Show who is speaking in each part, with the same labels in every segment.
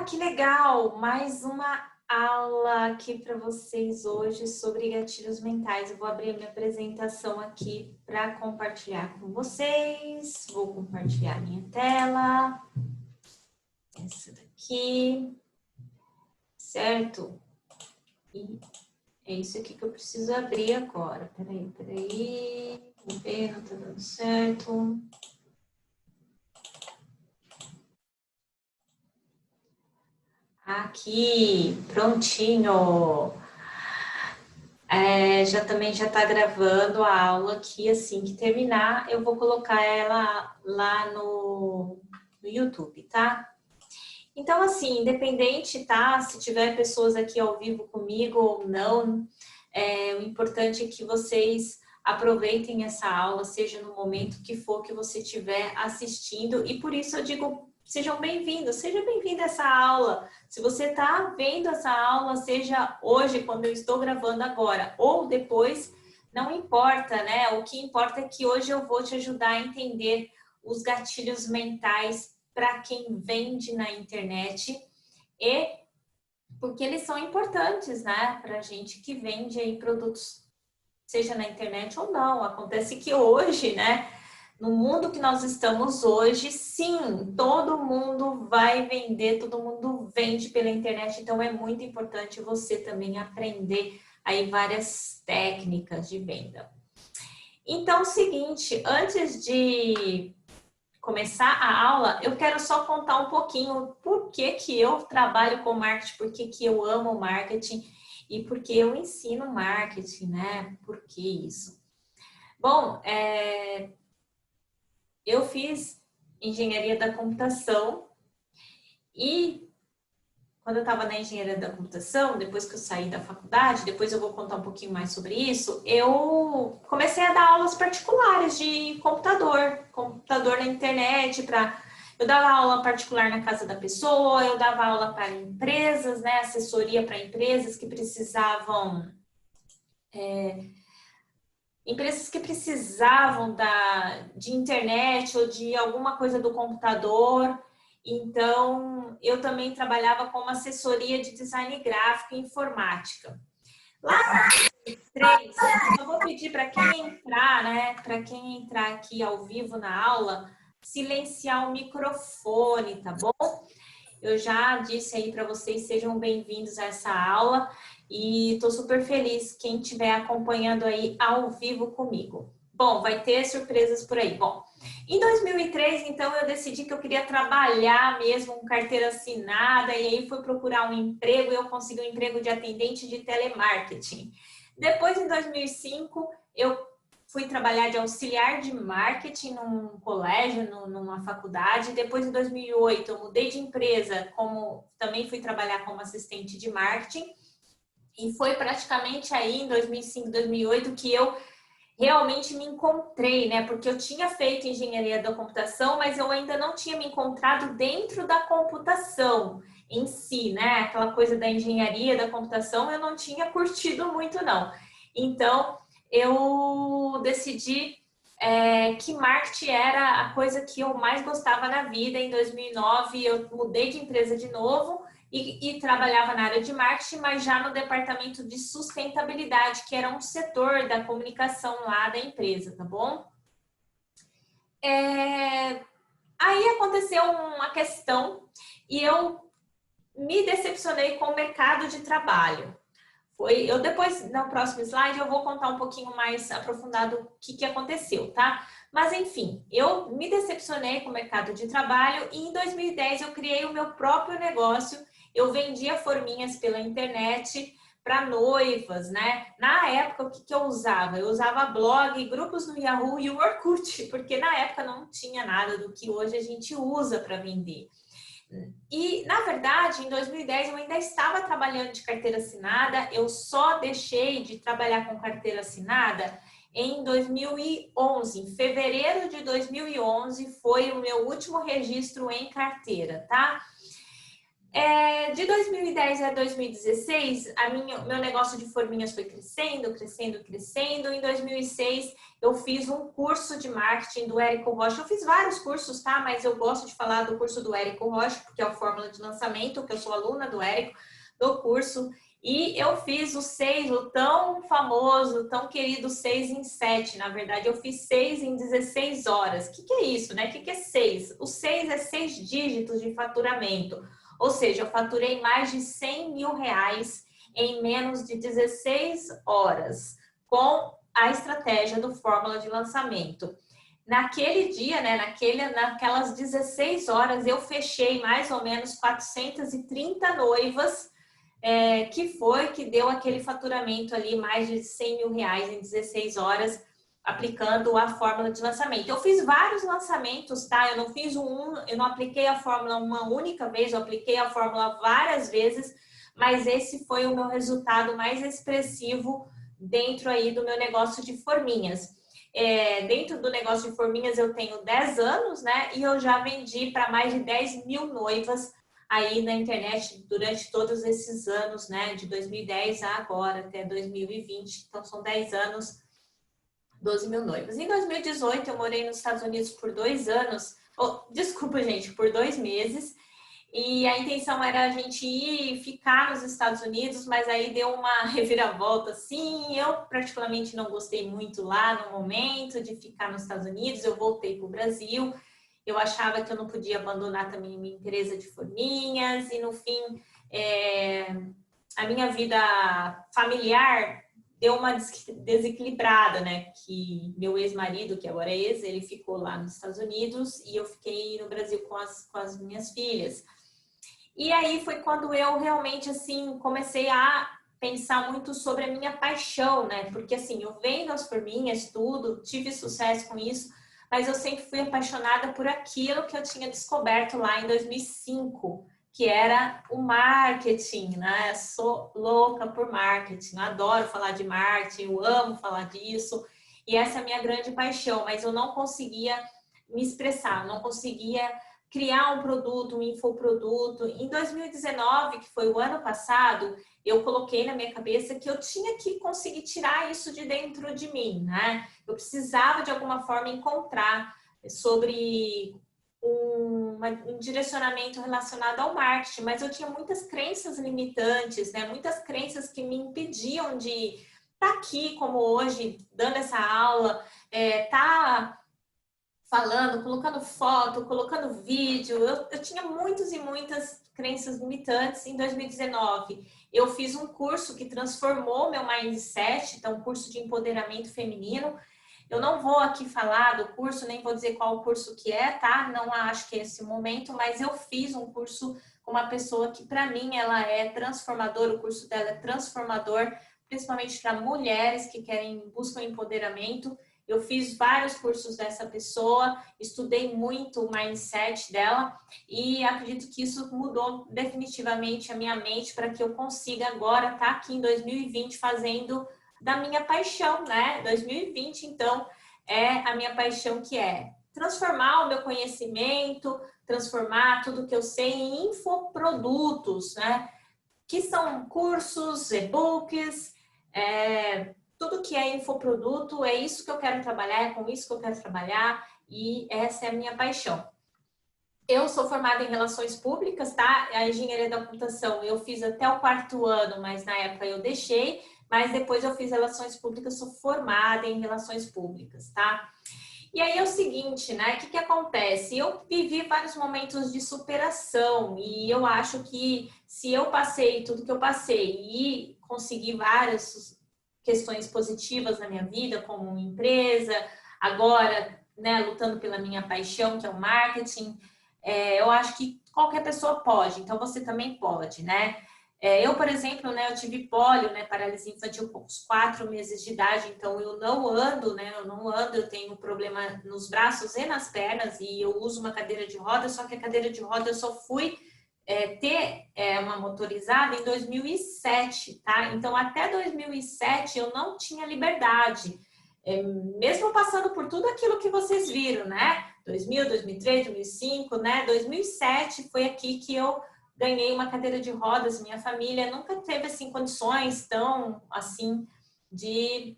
Speaker 1: que legal! Mais uma aula aqui para vocês hoje sobre gatilhos mentais. Eu vou abrir a minha apresentação aqui para compartilhar com vocês. Vou compartilhar minha tela. Essa daqui. Certo? E é isso aqui que eu preciso abrir agora. Peraí. Vamos ver, não tá dando certo. Aqui, prontinho. Também já está gravando a aula aqui, assim que terminar, eu vou colocar ela lá no YouTube, tá? Então, assim, independente, tá? Se tiver pessoas aqui ao vivo comigo ou não, o importante é que vocês aproveitem essa aula, seja no momento que for que você estiver assistindo, e por isso eu digo, sejam bem-vindos, seja bem-vindo a essa aula. Se você está vendo essa aula, seja hoje, quando eu estou gravando agora, ou depois, não importa, né? O que importa é que hoje eu vou te ajudar a entender os gatilhos mentais para quem vende na internet e porque eles são importantes, né? Para gente que vende aí produtos, seja na internet ou não. Acontece que hoje, né? No mundo que nós estamos hoje, sim, todo mundo vai vender, todo mundo vende pela internet, então é muito importante você também aprender aí várias técnicas de venda. Então, é o seguinte, antes de começar a aula, eu quero só contar um pouquinho por que que eu trabalho com marketing, por que que eu amo marketing e por que eu ensino marketing, né? Por que isso? Bom, eu fiz engenharia da computação e quando eu estava na engenharia da computação, depois que eu saí da faculdade, depois eu vou contar um pouquinho mais sobre isso, eu comecei a dar aulas particulares de computador na internet, eu dava aula particular na casa da pessoa, eu dava aula para empresas, né, assessoria para empresas que precisavam de internet ou de alguma coisa do computador. Então, eu também trabalhava como assessoria de design gráfico e informática. Lá em 2003, eu vou pedir para quem entrar, né? Para quem entrar aqui ao vivo na aula, silenciar o microfone, tá bom? Eu já disse aí para vocês, sejam bem-vindos a essa aula. E estou super feliz quem estiver acompanhando aí ao vivo comigo. Bom, vai ter surpresas por aí. Bom, em 2003, então, eu decidi que eu queria trabalhar mesmo com carteira assinada e aí fui procurar um emprego e eu consegui um emprego de atendente de telemarketing. Depois, em 2005, eu fui trabalhar de auxiliar de marketing num colégio, numa faculdade. Depois, em 2008, eu mudei de empresa, também fui trabalhar como assistente de marketing. E foi praticamente aí em 2005, 2008 que eu realmente me encontrei, né? Porque eu tinha feito engenharia da computação, mas eu ainda não tinha me encontrado dentro da computação em si, né? Aquela coisa da engenharia da computação eu não tinha curtido muito, não. Então, eu decidi que marketing era a coisa que eu mais gostava na vida. Em 2009, eu mudei de empresa de novo e trabalhava na área de marketing, mas já no departamento de sustentabilidade, que era um setor da comunicação lá da empresa, tá bom? Aí aconteceu uma questão e eu me decepcionei com o mercado de trabalho. Depois, no próximo slide, eu vou contar um pouquinho mais aprofundado o que aconteceu, tá? Mas, enfim, eu me decepcionei com o mercado de trabalho e em 2010 eu criei o meu próprio negócio. Eu vendia forminhas pela internet para noivas, né? Na época, o que eu usava? Eu usava blog, grupos no Yahoo e o Orkut, porque na época não tinha nada do que hoje a gente usa para vender. E, na verdade, em 2010 eu ainda estava trabalhando de carteira assinada, eu só deixei de trabalhar com carteira assinada em 2011. Em fevereiro de 2011 foi o meu último registro em carteira, tá? De 2010 a 2016, meu negócio de forminhas foi crescendo, crescendo, crescendo. Em 2006, eu fiz um curso de marketing do Érico Rocha. Eu fiz vários cursos, tá? Mas eu gosto de falar do curso do Érico Rocha, porque é a fórmula de lançamento, que eu sou aluna do Érico, do curso. E eu fiz o 6, o tão famoso, tão querido 6 em 7. Na verdade, eu fiz 6 em 16 horas. O que é isso, né? O que é 6? O 6 é 6 dígitos de faturamento. Ou seja, eu faturei mais de 100 mil reais em menos de 16 horas com a estratégia do Fórmula de Lançamento. Naquele dia, né, naquelas 16 horas, eu fechei mais ou menos 430 noivas, que deu aquele faturamento ali, mais de 100 mil reais em 16 horas, aplicando a fórmula de lançamento. Eu fiz vários lançamentos, tá? Eu não apliquei a fórmula uma única vez, eu apliquei a fórmula várias vezes, mas esse foi o meu resultado mais expressivo dentro aí do meu negócio de forminhas. Dentro do negócio de forminhas eu tenho 10 anos, né? E eu já vendi para mais de 10 mil noivas aí na internet durante todos esses anos, né? De 2010 a agora, até 2020. Então, são 10 anos, 12 mil noivas. Em 2018, eu morei nos Estados Unidos por 2 anos. Desculpa, gente, por 2 meses. E a intenção era a gente ir ficar nos Estados Unidos, mas aí deu uma reviravolta, assim. Eu particularmente não gostei muito lá no momento de ficar nos Estados Unidos. Eu voltei para o Brasil. Eu achava que eu não podia abandonar também minha empresa de forminhas. E no fim, a minha vida familiar deu uma desequilibrada, né? Que meu ex-marido, que agora é ex, ele ficou lá nos Estados Unidos e eu fiquei no Brasil com as minhas filhas. E aí foi quando eu realmente, assim, comecei a pensar muito sobre a minha paixão, né? Porque, assim, eu vendo as forminhas, tudo, tive sucesso com isso, mas eu sempre fui apaixonada por aquilo que eu tinha descoberto lá em 2005, que era o marketing, né? Eu sou louca por marketing, eu adoro falar de marketing, eu amo falar disso, e essa é a minha grande paixão, mas eu não conseguia me expressar, não conseguia criar um produto, um infoproduto. Em 2019, que foi o ano passado, eu coloquei na minha cabeça que eu tinha que conseguir tirar isso de dentro de mim, né? Eu precisava, de alguma forma, encontrar sobre um direcionamento relacionado ao marketing, mas eu tinha muitas crenças limitantes, né? Muitas crenças que me impediam de estar aqui, como hoje, dando essa aula, falando, colocando foto, colocando vídeo. Eu tinha muitas e muitas crenças limitantes. Em 2019, eu fiz um curso que transformou meu mindset, então um curso de empoderamento feminino. Eu não vou aqui falar do curso, nem vou dizer qual curso que é, tá? Não acho que é esse momento, mas eu fiz um curso com uma pessoa que, para mim, ela é transformadora, o curso dela é transformador, principalmente para mulheres que buscam empoderamento. Eu fiz vários cursos dessa pessoa, estudei muito o mindset dela e acredito que isso mudou definitivamente a minha mente para que eu consiga agora estar aqui em 2020 fazendo da minha paixão, né? 2020, então, é a minha paixão, que é transformar o meu conhecimento, transformar tudo que eu sei em infoprodutos, né? Que são cursos, e-books, tudo que é infoproduto, é isso que eu quero trabalhar, é com isso que eu quero trabalhar e essa é a minha paixão. Eu sou formada em relações públicas, tá? A engenharia da computação eu fiz até o 4º ano, mas na época eu deixei, mas depois eu fiz relações públicas, sou formada em relações públicas, tá? E aí é o seguinte, né? O que acontece? Eu vivi vários momentos de superação e eu acho que se eu passei tudo que eu passei e consegui várias questões positivas na minha vida, como uma empresa, agora, né, lutando pela minha paixão, que é o marketing, eu acho que qualquer pessoa pode, então você também pode, né? Eu, por exemplo, né, eu tive pólio, né, paralisia infantil com uns 4 meses de idade, então eu não ando, né, eu tenho problema nos braços e nas pernas e eu uso uma cadeira de roda, só que a cadeira de roda eu só fui ter uma motorizada em 2007, tá? Então, até 2007 eu não tinha liberdade, mesmo passando por tudo aquilo que vocês viram, né? 2000, 2003, 2005, né? 2007 foi aqui que eu ganhei uma cadeira de rodas. Minha família nunca teve, assim, condições tão, assim, de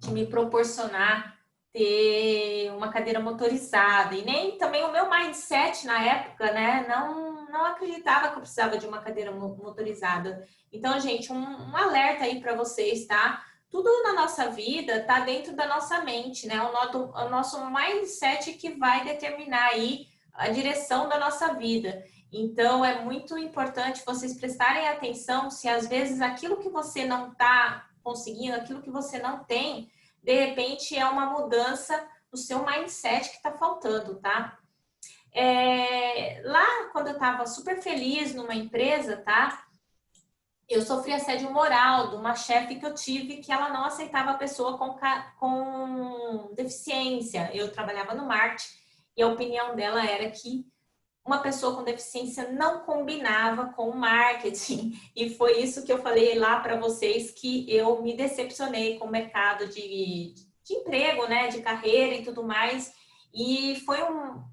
Speaker 1: me proporcionar ter uma cadeira motorizada. E nem também o meu mindset na época, né, não acreditava que eu precisava de uma cadeira motorizada. Então, gente, um alerta aí para vocês, tá? Tudo na nossa vida tá dentro da nossa mente, né? O nosso mindset que vai determinar aí a direção da nossa vida. Então, é muito importante vocês prestarem atenção se às vezes aquilo que você não está conseguindo, aquilo que você não tem, de repente é uma mudança no seu mindset que está faltando, tá? Lá, quando eu estava super feliz numa empresa, tá? Eu sofri assédio moral de uma chefe que eu tive que ela não aceitava a pessoa com deficiência. Eu trabalhava no marketing e a opinião dela era que uma pessoa com deficiência não combinava com o marketing. E foi isso que eu falei lá para vocês, que eu me decepcionei com o mercado de emprego, né, de carreira e tudo mais. E foram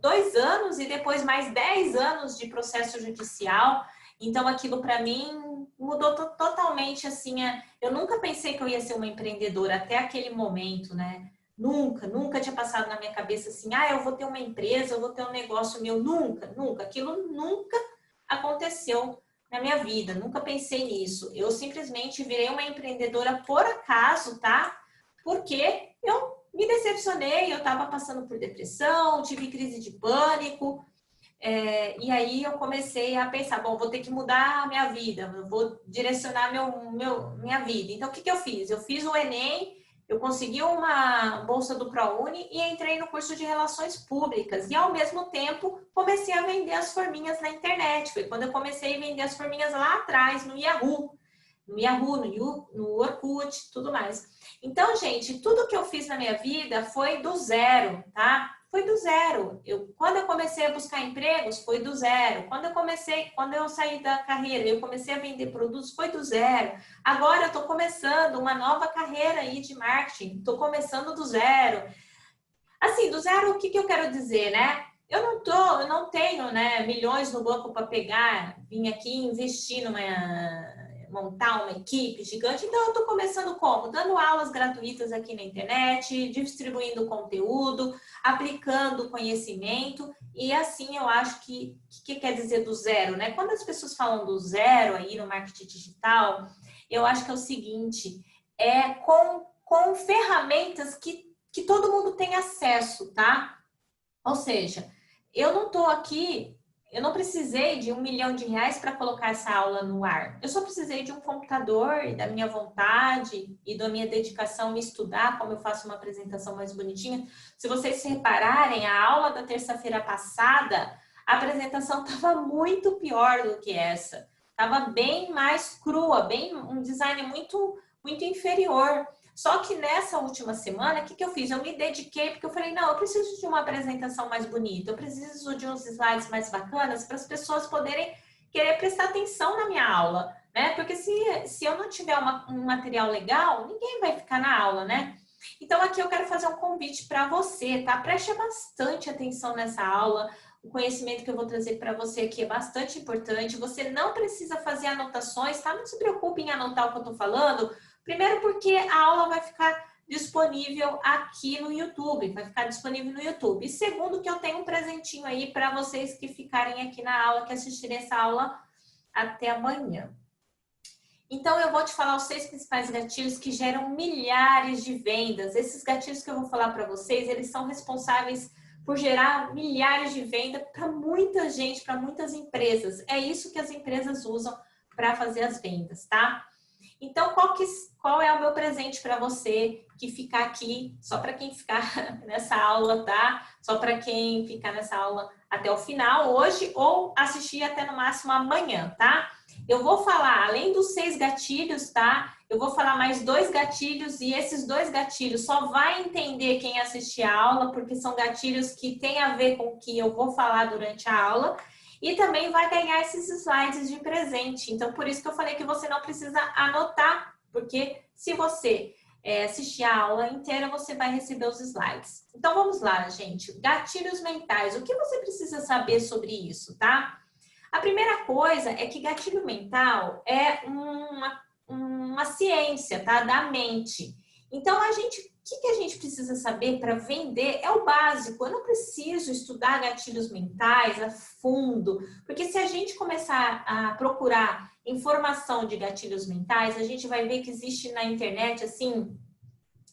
Speaker 1: dois anos e depois mais 10 anos de processo judicial. Então, aquilo para mim mudou totalmente, assim, eu nunca pensei que eu ia ser uma empreendedora até aquele momento, né? Nunca tinha passado na minha cabeça assim, eu vou ter uma empresa, eu vou ter um negócio meu. Nunca. Aquilo nunca aconteceu na minha vida, nunca pensei nisso. Eu simplesmente virei uma empreendedora por acaso, tá? Porque eu me decepcionei, eu estava passando por depressão, tive crise de pânico, e aí eu comecei a pensar, bom, vou ter que mudar a minha vida, eu vou direcionar minha vida. Então, o que eu fiz? Eu fiz o Enem, eu consegui uma bolsa do ProUni e entrei no curso de Relações Públicas. E, ao mesmo tempo, comecei a vender as forminhas na internet. Foi quando eu comecei a vender as forminhas lá atrás, no Yahoo, no Orkut, tudo mais. Então, gente, tudo que eu fiz na minha vida foi do zero, tá? Foi do zero. Quando eu comecei a buscar empregos, foi do zero. Quando eu saí da carreira, eu comecei a vender produtos, foi do zero. Agora eu estou começando uma nova carreira aí de marketing. Estou começando do zero. Assim, do zero, o que eu quero dizer, né? Eu não tenho, né, milhões no banco para pegar, vir aqui investir montar uma equipe gigante. Então, eu estou começando como? Dando aulas gratuitas aqui na internet, distribuindo conteúdo, aplicando conhecimento. E assim, eu acho que quer dizer do zero, né? Quando as pessoas falam do zero aí no marketing digital, eu acho que é o seguinte, com ferramentas que todo mundo tem acesso, tá? Ou seja, eu não precisei de R$1 milhão para colocar essa aula no ar. Eu só precisei de um computador e da minha vontade e da minha dedicação em estudar, como eu faço uma apresentação mais bonitinha. Se vocês se repararem, a aula da terça-feira passada, a apresentação estava muito pior do que essa. Estava bem mais crua, um design muito inferior. Só que nessa última semana, o que eu fiz? Eu me dediquei, porque eu falei, não, eu preciso de uma apresentação mais bonita, eu preciso de uns slides mais bacanas para as pessoas poderem querer prestar atenção na minha aula, né? Porque se eu não tiver um material legal, ninguém vai ficar na aula, né? Então, aqui eu quero fazer um convite para você, tá? Preste bastante atenção nessa aula. O conhecimento que eu vou trazer para você aqui é bastante importante. Você não precisa fazer anotações, tá? Não se preocupe em anotar o que eu estou falando. Primeiro porque a aula vai ficar disponível aqui no YouTube, vai ficar disponível no YouTube. E segundo que eu tenho um presentinho aí para vocês que ficarem aqui na aula, que assistirem essa aula até amanhã. Então, eu vou te falar os 6 principais gatilhos que geram milhares de vendas. Esses gatilhos que eu vou falar para vocês, eles são responsáveis por gerar milhares de vendas para muita gente, para muitas empresas. É isso que as empresas usam para fazer as vendas, tá? Então, qual é o meu presente para você que ficar aqui, só para quem ficar nessa aula, tá? Só para quem ficar nessa aula até o final, hoje, ou assistir até no máximo amanhã, tá? Eu vou falar, além dos 6 gatilhos, tá? Eu vou falar mais 2 gatilhos e esses 2 gatilhos só vai entender quem assistir a aula, porque são gatilhos que têm a ver com o que eu vou falar durante a aula. E também vai ganhar esses slides de presente. Então, por isso que eu falei que você não precisa anotar, porque se você assistir a aula inteira, você vai receber os slides. Então, vamos lá, gente. Gatilhos mentais. O que você precisa saber sobre isso, tá? A primeira coisa é que gatilho mental é uma ciência, tá? Da mente. Então, o que a gente precisa saber para vender é o básico. Eu não preciso estudar gatilhos mentais a fundo, porque se a gente começar a procurar informação de gatilhos mentais, a gente vai ver que existe na internet, assim,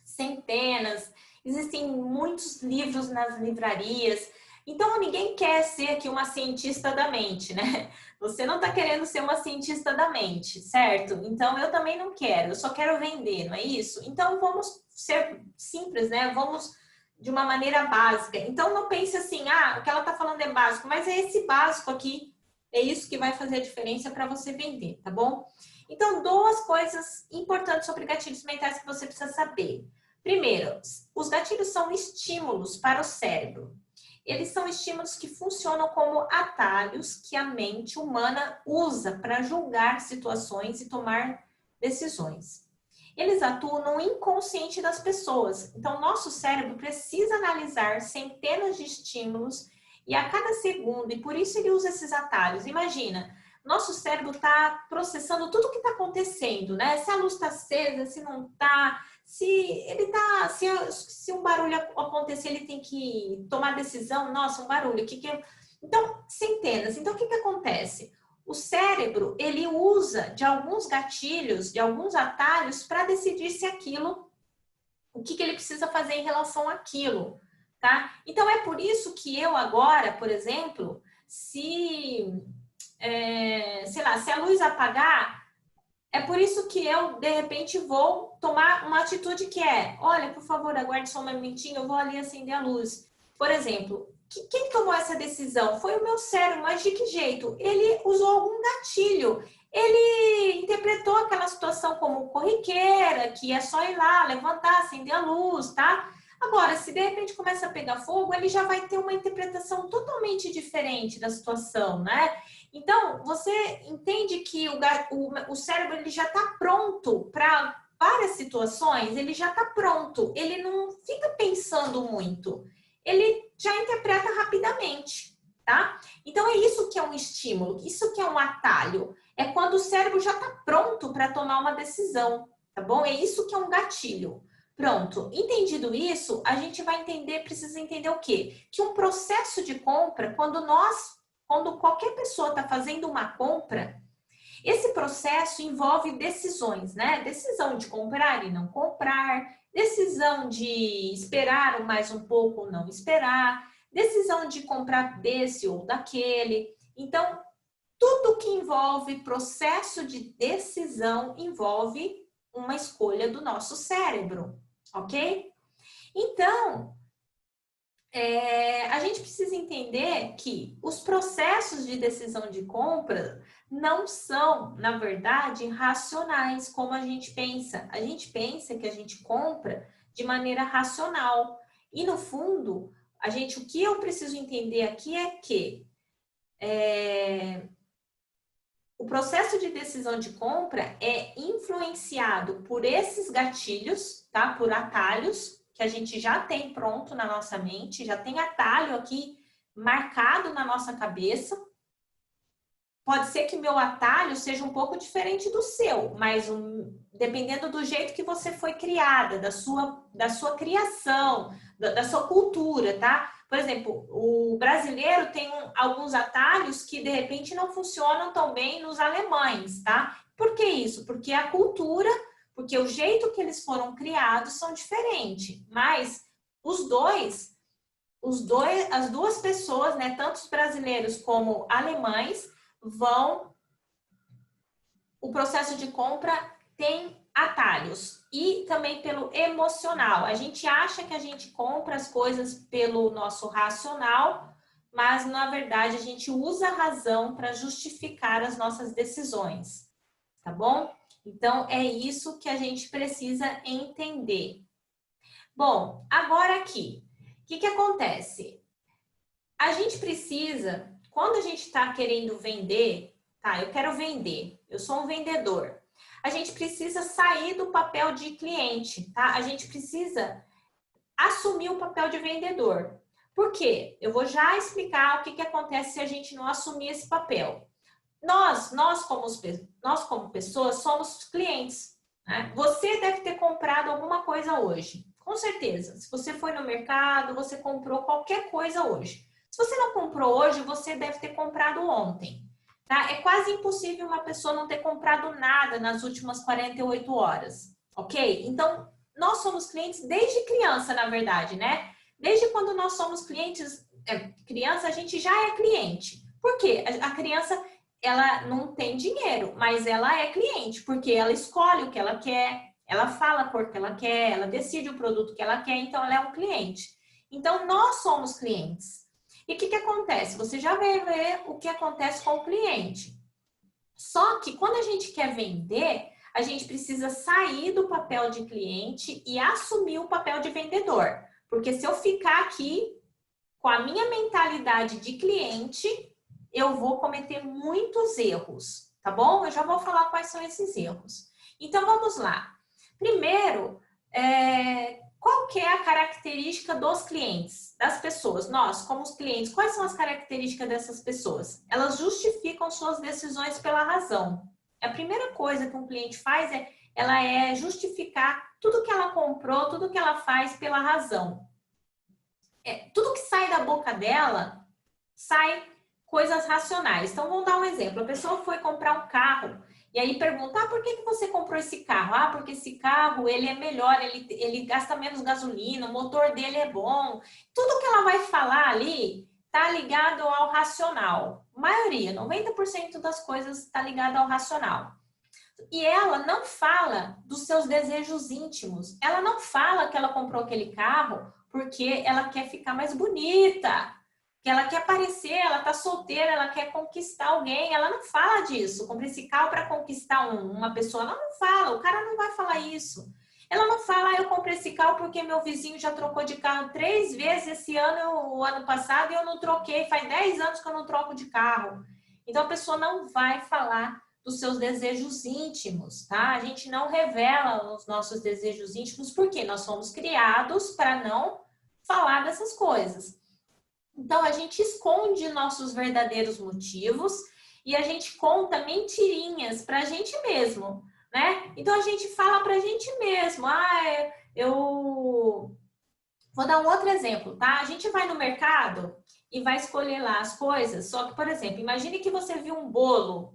Speaker 1: centenas, existem muitos livros nas livrarias. Então, ninguém quer ser aqui uma cientista da mente, né? Você não está querendo ser uma cientista da mente, certo? Então, eu também não quero, eu só quero vender, não é isso? Então, vamos ser simples, né? Vamos de uma maneira básica. Então, não pense assim, ah, o que ela está falando é básico, mas é esse básico aqui, é isso que vai fazer a diferença para você vender, tá bom? Então, duas coisas importantes sobre gatilhos mentais que você precisa saber. Primeiro, os gatilhos são estímulos para o cérebro. Eles são estímulos que funcionam como atalhos que a mente humana usa para julgar situações e tomar decisões. Eles atuam no inconsciente das pessoas. Então, nosso cérebro precisa analisar centenas de estímulos e a cada segundo, e por isso ele usa esses atalhos. Imagina, nosso cérebro está processando tudo o que está acontecendo, né? Se a luz está acesa, se não está, se um barulho acontecer, ele tem que tomar decisão. Nossa, um barulho, Então, centenas. Então, o que acontece? O cérebro, ele usa de alguns gatilhos, de alguns atalhos para decidir se o que ele precisa fazer em relação àquilo, tá? Então, é por isso que eu agora, por exemplo, sei lá, se a luz apagar, é por isso que eu, de repente, vou tomar uma atitude que é, olha, por favor, aguarde só um momentinho, eu vou ali acender a luz. Por exemplo, quem tomou essa decisão? Foi o meu cérebro, mas de que jeito? Ele usou algum gatilho. Ele interpretou aquela situação como corriqueira, que é só ir lá, levantar, acender a luz, tá? Agora, se de repente começa a pegar fogo, ele já vai ter uma interpretação totalmente diferente da situação, né? Então, você entende que o cérebro ele já está pronto para várias situações, ele já está pronto, ele não fica pensando muito, ele já interpreta rapidamente, tá? Então, é isso que é um estímulo, isso que é um atalho, é quando o cérebro já está pronto para tomar uma decisão, tá bom? É isso que é um gatilho. Pronto, entendido isso, a gente vai precisa entender o quê? Que um processo de compra, quando qualquer pessoa está fazendo uma compra, esse processo envolve decisões, né? Decisão de comprar e não comprar, decisão de esperar mais um pouco ou não esperar, decisão de comprar desse ou daquele. Então, tudo que envolve processo de decisão envolve uma escolha do nosso cérebro, ok? Então, a gente precisa entender que os processos de decisão de compra não são, na verdade, racionais, como a gente pensa. A gente pensa que a gente compra de maneira racional. E, no fundo, o que eu preciso entender aqui é que o processo de decisão de compra é influenciado por esses gatilhos, tá? Por atalhos, que a gente já tem pronto na nossa mente, já tem atalho aqui marcado na nossa cabeça. Pode ser que meu atalho seja um pouco diferente do seu, mas dependendo do jeito que você foi criada, da sua criação, da sua cultura, tá? Por exemplo, o brasileiro tem alguns atalhos que de repente não funcionam tão bem nos alemães, tá? Por que isso? Porque a cultura, porque o jeito que eles foram criados são diferentes, mas as duas pessoas, né, tanto os brasileiros como alemães, o processo de compra tem atalhos e também pelo emocional. A gente acha que a gente compra as coisas pelo nosso racional, mas na verdade a gente usa a razão para justificar as nossas decisões, tá bom? Então é isso que a gente precisa entender. Bom, agora aqui, o que acontece? A gente precisa, quando a gente está querendo vender, tá? Eu quero vender, eu sou um vendedor. A gente precisa sair do papel de cliente, tá? A gente precisa assumir o papel de vendedor. Por quê? Eu vou já explicar o que acontece se a gente não assumir esse papel. Nós como pessoas, somos clientes, né? Você deve ter comprado alguma coisa hoje, com certeza. Se você foi no mercado, você comprou qualquer coisa hoje. Se você não comprou hoje, você deve ter comprado ontem, tá? É quase impossível uma pessoa não ter comprado nada nas últimas 48 horas, ok? Então, nós somos clientes desde criança, na verdade, né? Desde quando nós somos criança, a gente já é cliente. Por quê? A criança, ela não tem dinheiro, mas ela é cliente, porque ela escolhe o que ela quer, ela fala a cor que ela quer, ela decide o produto que ela quer, então ela é um cliente. Então, nós somos clientes. E o que acontece? Você já vai ver o que acontece com o cliente. Só que quando a gente quer vender, a gente precisa sair do papel de cliente e assumir o papel de vendedor. Porque se eu ficar aqui com a minha mentalidade de cliente, eu vou cometer muitos erros, tá bom? Eu já vou falar quais são esses erros. Então, vamos lá. Primeiro, qual que é a característica dos clientes, das pessoas? Nós, como os clientes, quais são as características dessas pessoas? Elas justificam suas decisões pela razão. A primeira coisa que um cliente faz ela é justificar tudo que ela comprou, tudo que ela faz pela razão. Tudo que sai da boca dela, sai coisas racionais. Então, vamos dar um exemplo. A pessoa foi comprar um carro e aí pergunta, por que você comprou esse carro? Porque esse carro, ele é melhor, ele gasta menos gasolina, o motor dele é bom. Tudo que ela vai falar ali está ligado ao racional. A maioria, 90% das coisas está ligado ao racional. E ela não fala dos seus desejos íntimos. Ela não fala que ela comprou aquele carro porque ela quer ficar mais bonita, que ela quer aparecer, ela tá solteira, ela quer conquistar alguém. Ela não fala disso. Comprei esse carro para conquistar uma pessoa. Ela não fala, o cara não vai falar isso. Ela não fala, eu comprei esse carro porque meu vizinho já trocou de carro 3 vezes esse ano, o ano passado, e eu não troquei. Faz 10 anos que eu não troco de carro. Então, a pessoa não vai falar dos seus desejos íntimos, tá? A gente não revela os nossos desejos íntimos porque nós somos criados para não falar dessas coisas. Então, a gente esconde nossos verdadeiros motivos e a gente conta mentirinhas para a gente mesmo, né? Então, a gente fala para a gente mesmo, eu vou dar um outro exemplo, tá? A gente vai no mercado e vai escolher lá as coisas, só que, por exemplo, imagine que você viu um bolo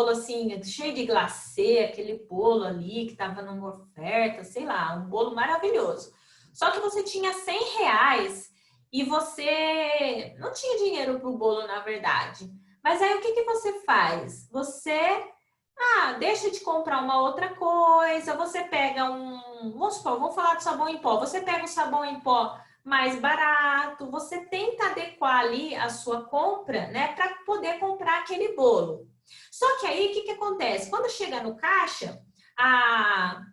Speaker 1: assim, cheio de glacê, aquele bolo ali que estava numa oferta, sei lá, um bolo maravilhoso. Só que você tinha R$100 e você não tinha dinheiro para o bolo, na verdade. Mas aí o que você faz? Você deixa de comprar uma outra coisa, você pega vamos supor, vou falar de sabão em pó, você pega o sabão em pó mais barato, você tenta adequar ali a sua compra, né, para poder comprar aquele bolo. Só que aí, o que acontece? Quando chega no caixa, a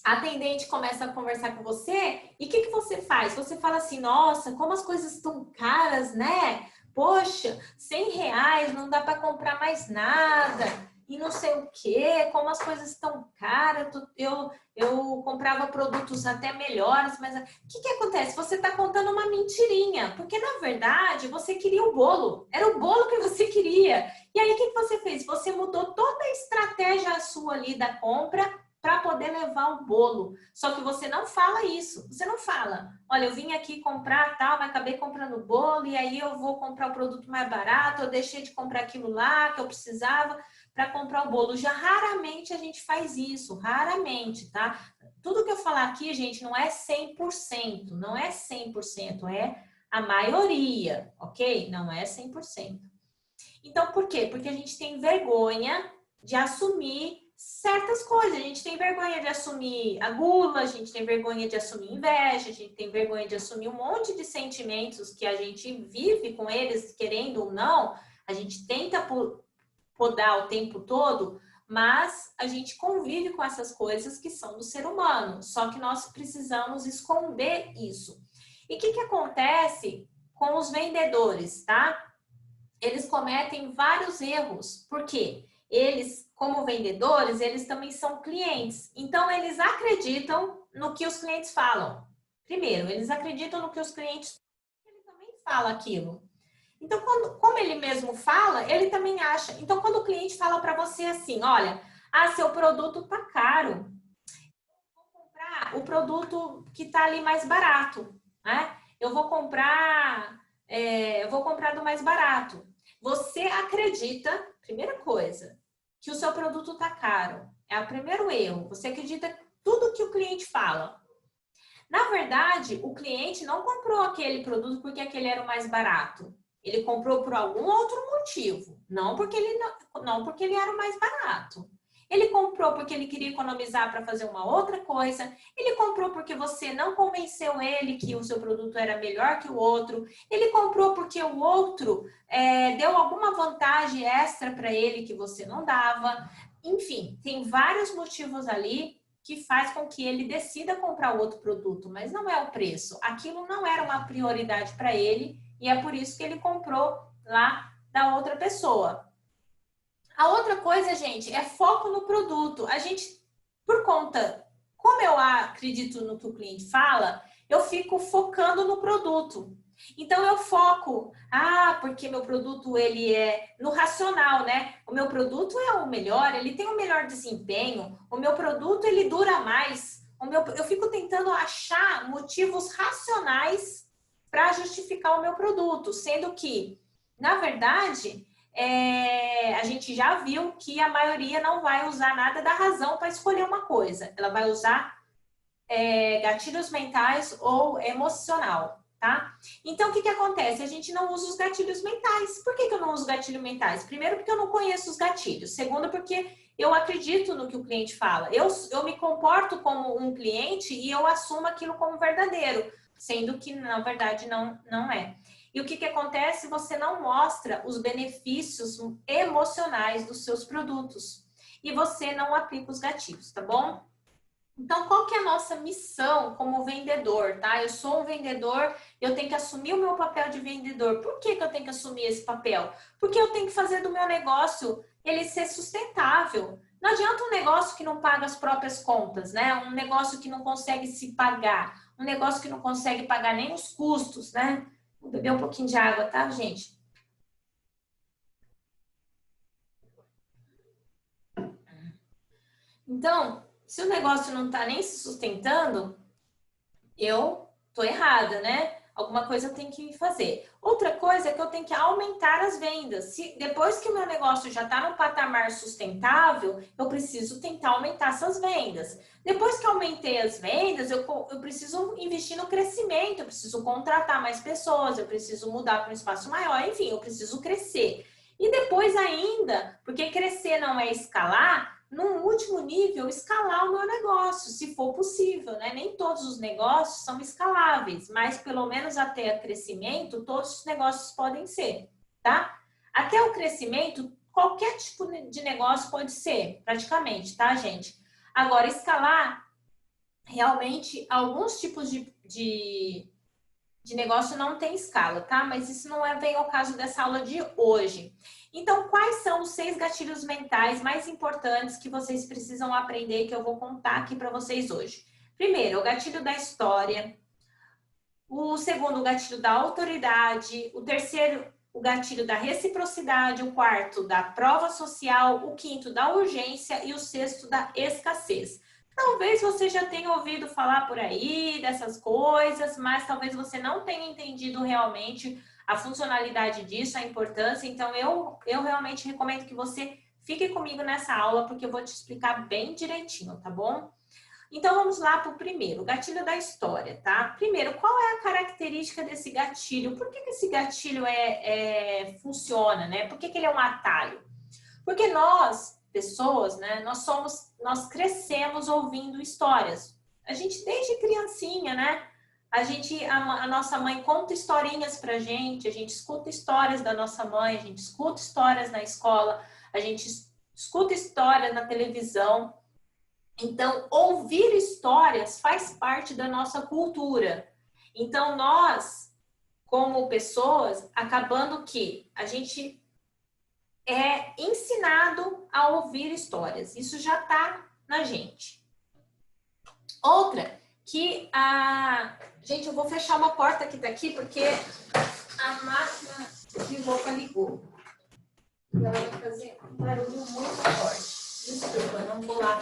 Speaker 1: atendente começa a conversar com você e o que você faz? Você fala assim, nossa, como as coisas estão caras, né? Poxa, R$100 não dá para comprar mais nada e não sei o quê, como as coisas estão caras, eu comprava produtos até melhores, mas o que acontece? Você está contando uma mentirinha, porque na verdade você queria o bolo, era o bolo que você queria. E aí o que você fez? Você mudou toda a estratégia sua ali da compra para poder levar o bolo. Só que você não fala isso. Você não fala, olha, eu vim aqui comprar tal, mas acabei comprando o bolo e aí eu vou comprar o produto mais barato, eu deixei de comprar aquilo lá que eu precisava para comprar o bolo. Já raramente a gente faz isso, raramente, tá? Tudo que eu falar aqui, gente, não é 100%, não é 100%, é a maioria, ok? Não é 100%. Então, por quê? Porque a gente tem vergonha de assumir certas coisas. A gente tem vergonha de assumir a gula, a gente tem vergonha de assumir inveja, a gente tem vergonha de assumir um monte de sentimentos que a gente vive com eles, querendo ou não. A gente tenta podar o tempo todo, mas a gente convive com essas coisas que são do ser humano. Só que nós precisamos esconder isso. E o que acontece com os vendedores, tá? Eles cometem vários erros. Por quê? Eles, como vendedores, eles também são clientes. Então, eles acreditam no que os clientes falam. Primeiro, eles acreditam no que os clientes fala aquilo. Então, como ele mesmo fala, ele também acha. Então, quando o cliente fala para você assim, olha, seu produto tá caro, eu vou comprar o produto que tá ali mais barato, né? Eu vou comprar do mais barato. Você acredita, primeira coisa, que o seu produto tá caro. É o primeiro erro. Você acredita tudo que o cliente fala. Na verdade, o cliente não comprou aquele produto porque aquele era o mais barato. Ele comprou por algum outro motivo, não porque ele era o mais barato. Ele comprou porque ele queria economizar para fazer uma outra coisa. Ele comprou porque você não convenceu ele que o seu produto era melhor que o outro. Ele comprou porque o outro deu alguma vantagem extra para ele que você não dava. Enfim, tem vários motivos ali que faz com que ele decida comprar outro produto, mas não é o preço. Aquilo não era uma prioridade para ele e é por isso que ele comprou lá da outra pessoa. A outra coisa, gente, é foco no produto. A gente, por conta, como eu acredito no que o cliente fala, eu fico focando no produto. Então eu foco, porque meu produto ele é no racional, né? O meu produto é o melhor, ele tem o melhor desempenho, o meu produto ele dura mais. Eu fico tentando achar motivos racionais para justificar o meu produto, sendo que, na verdade, a gente já viu que a maioria não vai usar nada da razão para escolher uma coisa. Ela vai usar gatilhos mentais ou emocional, tá? Então, o que acontece? A gente não usa os gatilhos mentais. Por que eu não uso gatilhos mentais? Primeiro, porque eu não conheço os gatilhos. Segundo, porque eu acredito no que o cliente fala. Eu me comporto como um cliente e eu assumo aquilo como verdadeiro, sendo que, na verdade, não é. E o que acontece? Você não mostra os benefícios emocionais dos seus produtos. E você não aplica os gatilhos, tá bom? Então, qual que é a nossa missão como vendedor, tá? Eu sou um vendedor, eu tenho que assumir o meu papel de vendedor. Por que eu tenho que assumir esse papel? Porque eu tenho que fazer do meu negócio ele ser sustentável. Não adianta um negócio que não paga as próprias contas, né? Um negócio que não consegue se pagar, um negócio que não consegue pagar nem os custos, né? Vou beber um pouquinho de água, tá, gente? Então, se o negócio não está nem se sustentando, eu tô errada, né? Alguma coisa eu tenho que fazer. Outra coisa é que eu tenho que aumentar as vendas. Se depois que o meu negócio já está num patamar sustentável, eu preciso tentar aumentar essas vendas. Depois que eu aumentei as vendas, eu preciso investir no crescimento, eu preciso contratar mais pessoas, eu preciso mudar para um espaço maior, enfim, eu preciso crescer. E depois ainda, porque crescer não é escalar, num último nível, escalar o meu negócio, se for possível, né? Nem todos os negócios são escaláveis, mas pelo menos até crescimento, todos os negócios podem ser, tá? Até o crescimento, qualquer tipo de negócio pode ser, praticamente, tá, gente? Agora, escalar, realmente, alguns tipos de negócio não tem escala, tá? Mas isso não vem ao caso dessa aula de hoje. Então, quais são os 6 gatilhos mentais mais importantes que vocês precisam aprender que eu vou contar aqui para vocês hoje? Primeiro, o gatilho da história. O segundo, o gatilho da autoridade. O terceiro, o gatilho da reciprocidade. O quarto, da prova social. O quinto, da urgência. E o sexto, da escassez. Talvez você já tenha ouvido falar por aí dessas coisas, mas talvez você não tenha entendido realmente a funcionalidade disso, a importância. Então, eu realmente recomendo que você fique comigo nessa aula, porque eu vou te explicar bem direitinho, tá bom? Então, vamos lá para o primeiro, o gatilho da história, tá? Primeiro, qual é a característica desse gatilho? Por que esse gatilho funciona, né? Por que ele é um atalho? Porque nós, pessoas, né, nós crescemos ouvindo histórias. A gente, desde criancinha, né? A nossa mãe conta historinhas pra gente, a gente escuta histórias da nossa mãe, a gente escuta histórias na escola, a gente escuta histórias na televisão. Então, ouvir histórias faz parte da nossa cultura. Então, nós, como pessoas, acabando que a gente é ensinado a ouvir histórias. Isso já está na gente. Outra, que a... Gente, eu vou fechar uma porta que tá aqui, porque A máquina de roupa ligou. Ela vai fazer um barulho muito forte. Desculpa, não vou lá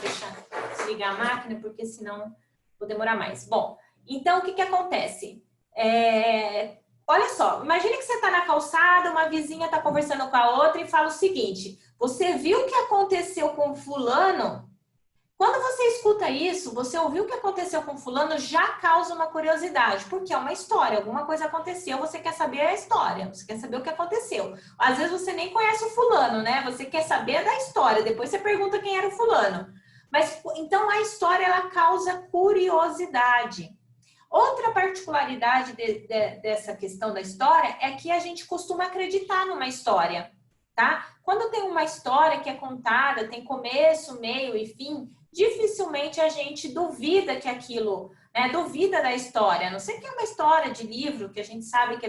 Speaker 1: desligar a máquina, porque senão vou demorar mais. Bom, então o que acontece? Olha só, imagine que você está na calçada, uma vizinha está conversando com a outra e fala o seguinte: você viu o que aconteceu com fulano? Quando você escuta isso, você ouviu o que aconteceu com fulano, já causa uma curiosidade, porque é uma história, alguma coisa aconteceu, você quer saber a história, você quer saber o que aconteceu. Às vezes você nem conhece o fulano, né? Você quer saber da história, depois você pergunta quem era o fulano. Mas então a história ela causa curiosidade. Outra particularidade dessa questão da história é que a gente costuma acreditar numa história, tá? Quando tem uma história que é contada, tem começo, meio e fim, dificilmente a gente duvida que aquilo, né, duvida da história. A não sei que é uma história de livro, que a gente sabe que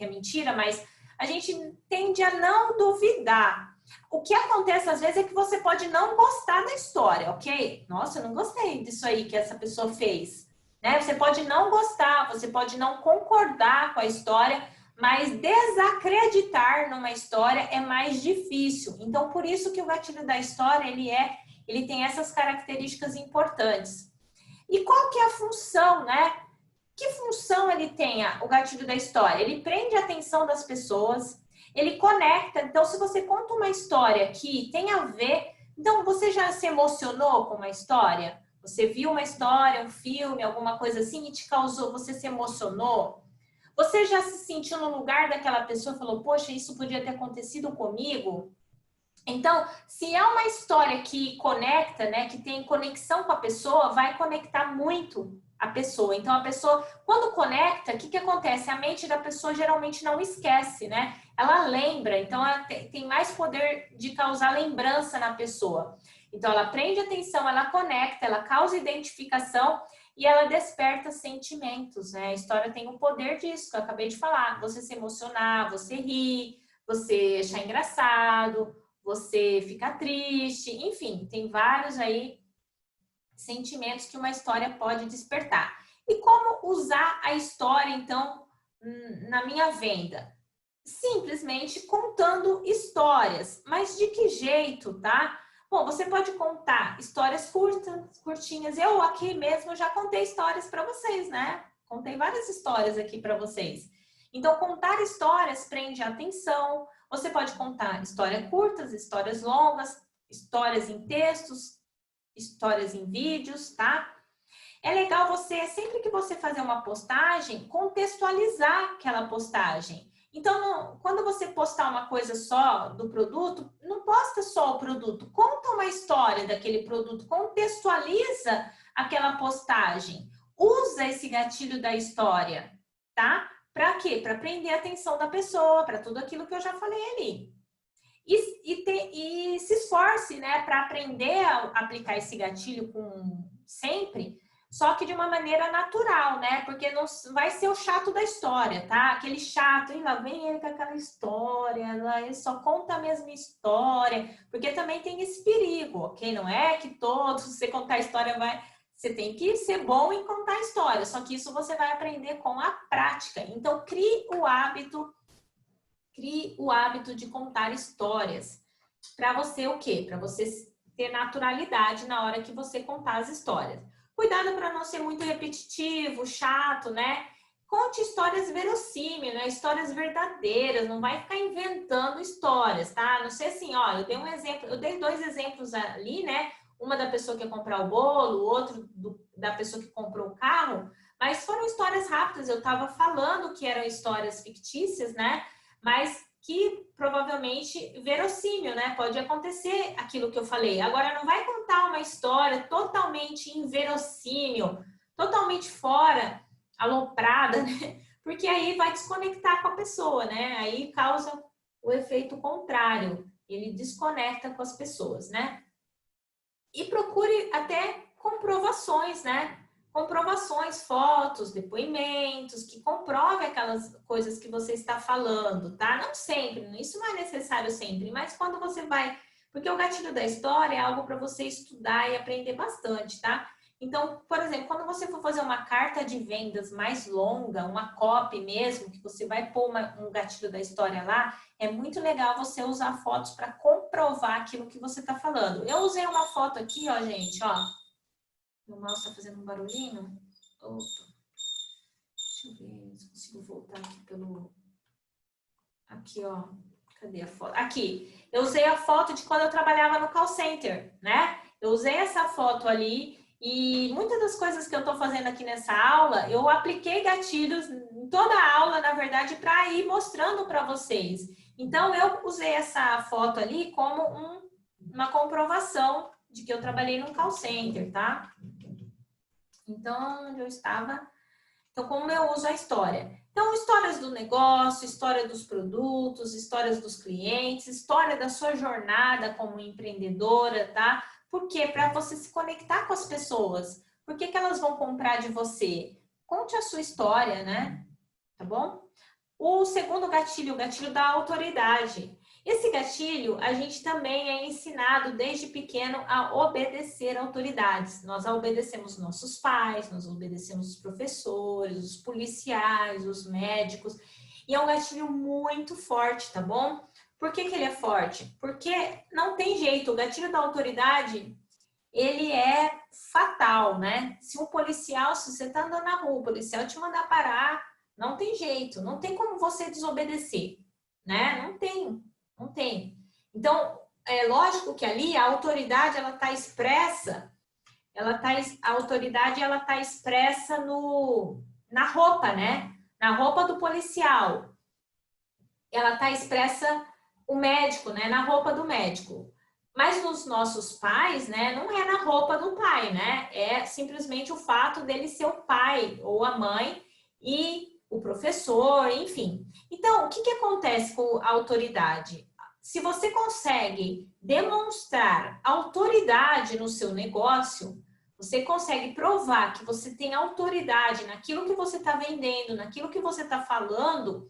Speaker 1: é mentira, mas a gente tende a não duvidar. O que acontece às vezes é que você pode não gostar da história, ok? Nossa, eu não gostei disso aí que essa pessoa fez. Né? Você pode não gostar, você pode não concordar com a história, mas desacreditar numa história é mais difícil. Então, por isso que o gatilho da história, ele tem essas características importantes. E qual que é a função, né? Que função ele tem, o gatilho da história? Ele prende a atenção das pessoas, ele conecta. Então, se você conta uma história que tem a ver... Então, você já se emocionou com uma história? Você viu uma história, um filme, alguma coisa assim e te causou, você se emocionou? Você já se sentiu no lugar daquela pessoa e falou, poxa, isso podia ter acontecido comigo? Então, se é uma história que conecta, né, que tem conexão com a pessoa, vai conectar muito a pessoa. Então, a pessoa, quando conecta, o que acontece? A mente da pessoa geralmente não esquece, né? Ela lembra, então ela tem mais poder de causar lembrança na pessoa. Então, ela prende atenção, ela conecta, ela causa identificação e ela desperta sentimentos, né? A história tem o poder disso, que eu acabei de falar. Você se emocionar, você rir, você achar engraçado, você fica triste, enfim, tem vários aí sentimentos que uma história pode despertar. E como usar a história, então, na minha venda? Simplesmente contando histórias. Mas de que jeito, tá? Bom, você pode contar histórias curtinhas. Eu aqui mesmo já contei histórias para vocês, né? Contei várias histórias aqui para vocês. Então, contar histórias prende a atenção. Você pode contar histórias curtas, histórias longas, histórias em textos, histórias em vídeos, tá? É legal você, sempre que você fazer uma postagem, contextualizar aquela postagem. Então, quando você postar uma coisa só do produto, não posta só o produto, conta uma história daquele produto, contextualiza aquela postagem. Usa esse gatilho da história, tá? Para quê? Para prender a atenção da pessoa, para tudo aquilo que eu já falei ali. E se esforce, né, para aprender a aplicar esse gatilho sempre, só que de uma maneira natural, né? Porque não vai ser o chato da história, tá? Aquele chato, e lá vem ele com aquela história, lá ele só conta a mesma história, porque também tem esse perigo, ok? Não é que todos, você contar a história vai... Você tem que ser bom em contar a história, só que isso você vai aprender com a prática. Então, crie o hábito de contar histórias. Para você o quê? Para você ter naturalidade na hora que você contar as histórias. Cuidado para não ser muito repetitivo, chato, né? Conte histórias verossímeis, né? Histórias verdadeiras, não vai ficar inventando histórias, tá? Não sei assim, ó, eu dei um exemplo, eu dei 2 exemplos ali, né? Uma da pessoa que ia comprar o bolo, o outro da pessoa que comprou o carro, mas foram histórias rápidas, eu estava falando que eram histórias fictícias, né? Mas que provavelmente verossímil, né? Pode acontecer aquilo que eu falei. Agora, não vai contar uma história totalmente inverossímil, totalmente fora, aloprada, né? Porque aí vai desconectar com a pessoa, né? Aí causa o efeito contrário. Ele desconecta com as pessoas, né? E procure até comprovações, né? Comprovações, fotos, depoimentos, que comprove aquelas coisas que você está falando, tá? Não sempre, isso não é necessário sempre, mas quando você vai... Porque o gatilho da história é algo para você estudar e aprender bastante, tá? Então, por exemplo, quando você for fazer uma carta de vendas mais longa, uma copy mesmo, que você vai pôr um gatilho da história lá, é muito legal você usar fotos para comprovar aquilo que você está falando. Eu usei uma foto aqui, ó, gente, ó. Meu mouse está fazendo um barulhinho. Opa. Deixa eu ver se consigo voltar aqui pelo... Aqui, ó. Cadê a foto? Aqui. Eu usei a foto de quando eu trabalhava no call center, né? Eu usei essa foto ali e muitas das coisas que eu tô fazendo aqui nessa aula, eu apliquei gatilhos em toda a aula, na verdade, para ir mostrando para vocês. Então, eu usei essa foto ali como uma comprovação de que eu trabalhei no call center, tá? Então, onde eu estava... Então, como eu uso a história? Então, histórias do negócio, história dos produtos, histórias dos clientes, história da sua jornada como empreendedora, tá? Por quê? Para você se conectar com as pessoas. Por que que elas vão comprar de você? Conte a sua história, né? Tá bom? O segundo gatilho, o gatilho da autoridade. Esse gatilho, a gente também é ensinado desde pequeno a obedecer autoridades. Nós obedecemos nossos pais, nós obedecemos os professores, os policiais, os médicos. E é um gatilho muito forte, tá bom? Por que que ele é forte? Porque não tem jeito, o gatilho da autoridade, ele é fatal, né? Se um policial, se você tá andando na rua, o policial te mandar parar, não tem jeito, não tem como você desobedecer, né? Não tem. Não tem. Então, é lógico que ali a autoridade, ela está expressa, a autoridade, ela está expressa na roupa, né? Na roupa do policial. Ela está expressa o médico, né? Na roupa do médico. Mas nos nossos pais, né? Não é na roupa do pai, né? É simplesmente o fato dele ser o pai ou a mãe e o professor, enfim. Então, o que que acontece com a autoridade? Se você consegue demonstrar autoridade no seu negócio, você consegue provar que você tem autoridade naquilo que você está vendendo, naquilo que você está falando,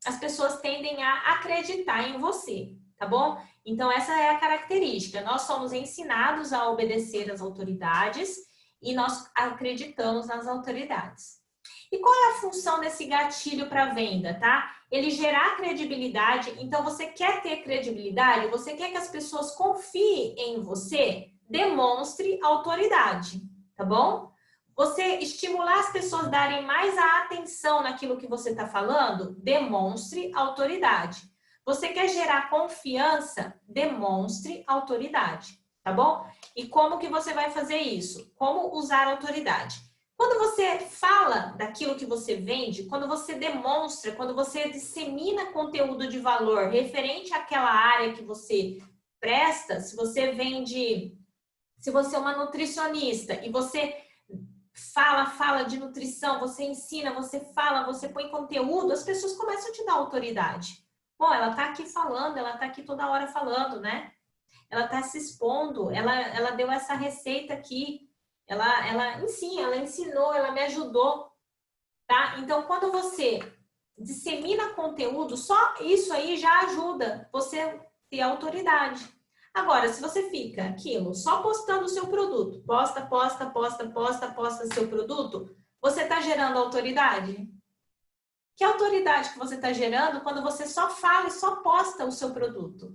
Speaker 1: as pessoas tendem a acreditar em você, tá bom? Então, essa é a característica. Nós somos ensinados a obedecer às autoridades e nós acreditamos nas autoridades. E qual é a função desse gatilho para venda, tá? Ele gerar credibilidade. Então, você quer ter credibilidade? Você quer que as pessoas confiem em você? Demonstre autoridade, tá bom? Você estimular as pessoas a darem mais a atenção naquilo que você está falando? Demonstre autoridade. Você quer gerar confiança? Demonstre autoridade, tá bom? E como que você vai fazer isso? Como usar autoridade? Quando você fala daquilo que você vende, quando você demonstra, quando você dissemina conteúdo de valor referente àquela área que você presta, se você vende, se você é uma nutricionista e você fala de nutrição, você ensina, você fala, você põe conteúdo, as pessoas começam a te dar autoridade. Bom, ela tá aqui falando, ela tá aqui toda hora falando, né? Ela tá se expondo, ela deu essa receita aqui. Ela ensinou, ela me ajudou, tá? Então, quando você dissemina conteúdo, só isso aí já ajuda você ter autoridade. Agora, se você fica aquilo, só postando o seu produto, posta seu produto, você está gerando autoridade? Que autoridade que você está gerando quando você só fala e só posta o seu produto?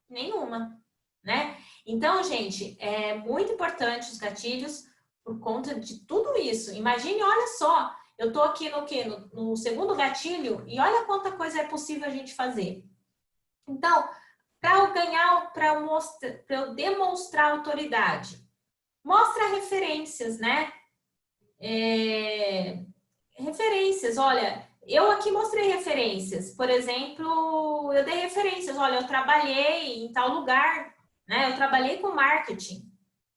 Speaker 1: Nenhuma, né? Então, gente, é muito importante os gatilhos por conta de tudo isso. Imagine, olha só, eu estou aqui no segundo gatilho e olha quanta coisa é possível a gente fazer. Então, para eu ganhar, para eu demonstrar autoridade, mostra referências, né? Referências, olha, eu aqui mostrei referências. Por exemplo, eu dei referências, olha, eu trabalhei em tal lugar, né? Eu trabalhei com marketing.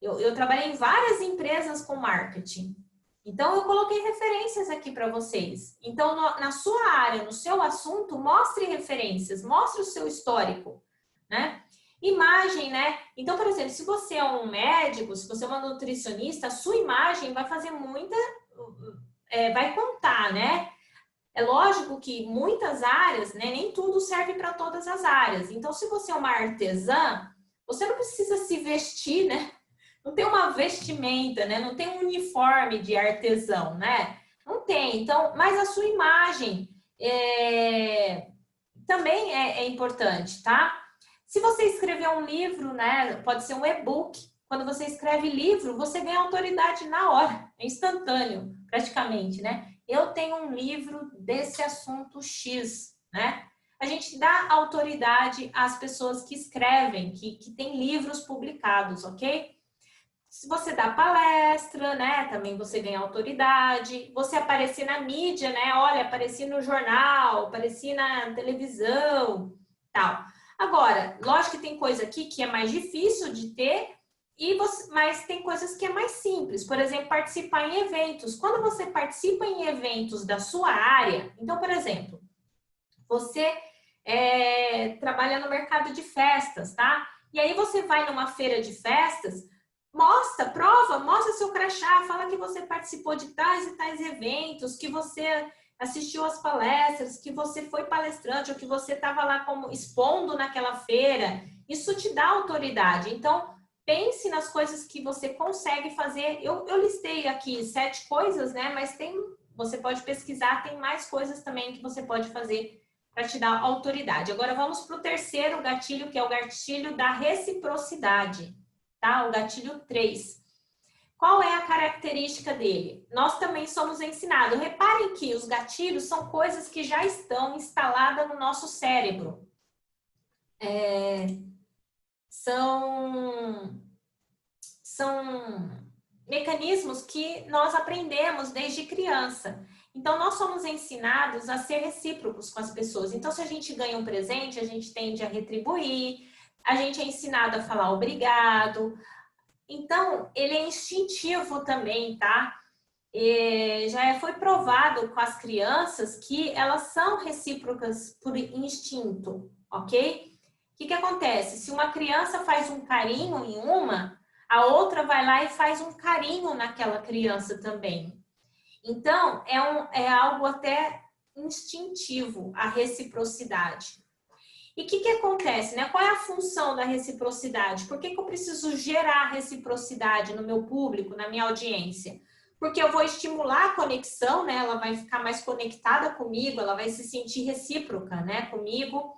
Speaker 1: Eu trabalhei em várias empresas com marketing. Então, eu coloquei referências aqui para vocês. Então, na sua área, no seu assunto, mostre referências, mostre o seu histórico, né? Imagem, né? Então, por exemplo, se você é um médico, se você é uma nutricionista, a sua imagem vai fazer vai contar, né? É lógico que muitas áreas, né? Nem tudo serve para todas as áreas. Então, se você é uma artesã, você não precisa se vestir, né? não tem uma vestimenta, né? Não tem um uniforme de artesão, né? Não tem. Então, mas a sua imagem também é importante, tá? Se você escrever um livro, né? Pode ser um e-book. Quando você escreve livro, você ganha autoridade na hora, é instantâneo, praticamente, né? Eu tenho um livro desse assunto X, né? A gente dá autoridade às pessoas que escrevem, que têm livros publicados, ok? Se você dá palestra, né, também você ganha autoridade. Você aparecer na mídia, né? Olha, apareci no jornal, apareci na televisão, tal. Agora, lógico que tem coisa aqui que é mais difícil de ter, mas tem coisas que é mais simples. Por exemplo, participar em eventos. Quando você participa em eventos da sua área, então, por exemplo, você trabalha no mercado de festas, tá? E aí você vai numa feira de festas, mostra seu crachá, fala que você participou de tais e tais eventos, que você assistiu às palestras, que você foi palestrante ou que você estava lá como expondo naquela feira. Isso te dá autoridade. Então, pense nas coisas que você consegue fazer. Eu listei aqui 7 coisas, né? Mas você pode pesquisar, tem mais coisas também que você pode fazer para te dar autoridade. Agora vamos para o terceiro gatilho, que é o gatilho da reciprocidade, tá? O gatilho 3. Qual é a característica dele? Nós também somos ensinados. Reparem que os gatilhos são coisas que já estão instaladas no nosso cérebro. São mecanismos que nós aprendemos desde criança. Então, nós somos ensinados a ser recíprocos com as pessoas. Então, se a gente ganha um presente, a gente tende a retribuir, a gente é ensinado a falar obrigado. Então, ele é instintivo também, tá? Já foi provado com as crianças que elas são recíprocas por instinto, ok? O que acontece? Se uma criança faz um carinho em uma, a outra vai lá e faz um carinho naquela criança também. Então, é algo até instintivo, a reciprocidade. E o que acontece, né? Qual é a função da reciprocidade? Por que eu preciso gerar reciprocidade no meu público, na minha audiência? Porque eu vou estimular a conexão, né? Ela vai ficar mais conectada comigo, ela vai se sentir recíproca, né? Comigo.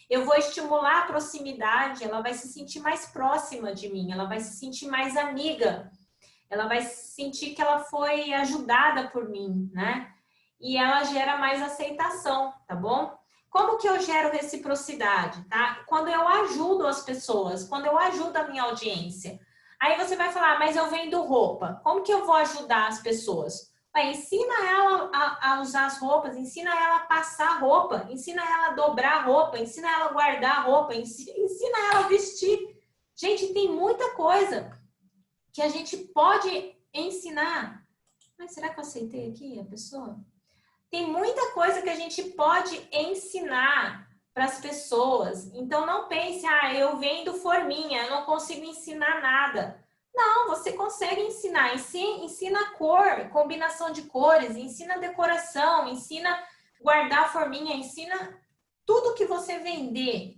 Speaker 1: Eu vou estimular a proximidade, ela vai se sentir mais próxima de mim, ela vai se sentir mais amiga, ela vai sentir que ela foi ajudada por mim, né? E ela gera mais aceitação, tá bom? Como que eu gero reciprocidade, tá? Quando eu ajudo as pessoas, quando eu ajudo a minha audiência. Aí você vai falar, mas eu vendo roupa. Como que eu vou ajudar as pessoas? Ensina ela a usar as roupas, ensina ela a passar roupa, ensina ela a dobrar roupa, ensina ela a guardar roupa, ensina ela a vestir. Gente, tem muita coisa que a gente pode ensinar. Mas será que eu aceitei aqui a pessoa? Tem muita coisa que a gente pode ensinar para as pessoas. Então, não pense, eu vendo forminha, eu não consigo ensinar nada. Não, você consegue ensinar. Ensina cor, combinação de cores, ensina decoração, ensina guardar forminha, ensina tudo que você vender.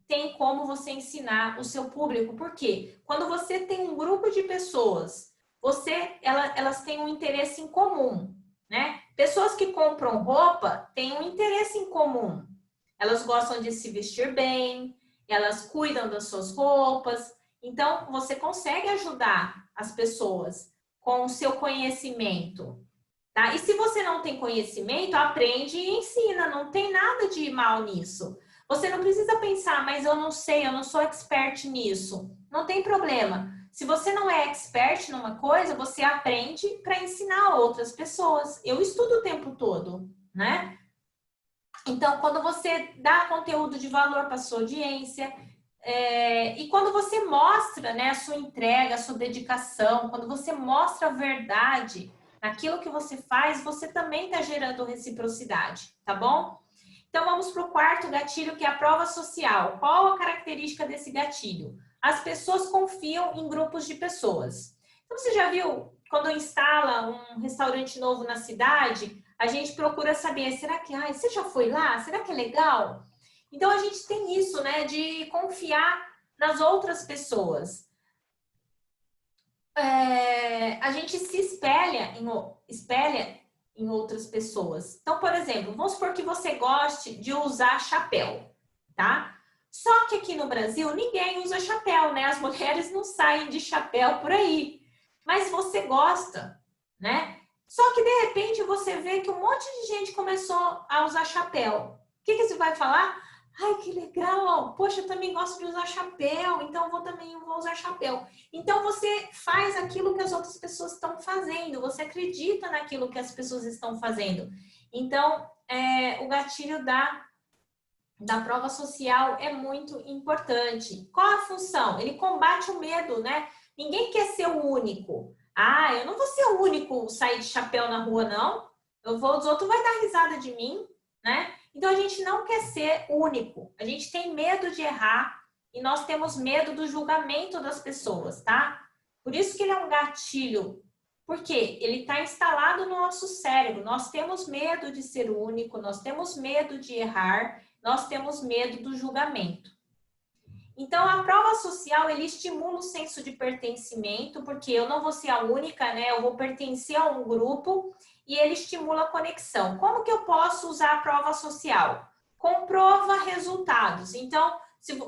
Speaker 1: Tem como você ensinar o seu público. Por quê? Quando você tem um grupo de pessoas, elas têm um interesse em comum, né? Pessoas que compram roupa têm um interesse em comum. Elas gostam de se vestir bem, elas cuidam das suas roupas. Então, você consegue ajudar as pessoas com o seu conhecimento, tá? E se você não tem conhecimento, aprende e ensina. Não tem nada de mal nisso. Você não precisa pensar, mas eu não sei, eu não sou expert nisso. Não tem problema. Se você não é expert numa coisa, você aprende para ensinar outras pessoas. Eu estudo o tempo todo, né? Então, quando você dá conteúdo de valor para a sua audiência, e quando você mostra, né, a sua entrega, a sua dedicação, quando você mostra a verdade naquilo que você faz, você também está gerando reciprocidade, tá bom? Então, vamos para o quarto gatilho, que é a prova social. Qual a característica desse gatilho? As pessoas confiam em grupos de pessoas. Então, você já viu, quando instala um restaurante novo na cidade, a gente procura saber, será que, você já foi lá? Será que é legal? Então, a gente tem isso, né, de confiar nas outras pessoas. a gente se espelha em outras pessoas. Então, por exemplo, vamos supor que você goste de usar chapéu, tá? Só que aqui no Brasil ninguém usa chapéu, né? As mulheres não saem de chapéu por aí. Mas você gosta, né? Só que de repente você vê que um monte de gente começou a usar chapéu. O que você vai falar? Ai, que legal! Poxa, eu também gosto de usar chapéu, então eu vou usar chapéu. Então você faz aquilo que as outras pessoas estão fazendo, você acredita naquilo que as pessoas estão fazendo. Então, o gatilho da prova social é muito importante. Qual a função? Ele combate o medo, né? Ninguém quer ser o único. Ah, eu não vou ser o único sair de chapéu na rua, não. Os outros vão dar risada de mim, né? Então a gente não quer ser único. A gente tem medo de errar e nós temos medo do julgamento das pessoas, tá? Por isso que ele é um gatilho. Porque ele está instalado no nosso cérebro. Nós temos medo de ser único, nós temos medo de errar, nós temos medo do julgamento. Então, a prova social, ele estimula o senso de pertencimento, porque eu não vou ser a única, né? Eu vou pertencer a um grupo e ele estimula a conexão. Como que eu posso usar a prova social? Comprova resultados. Então,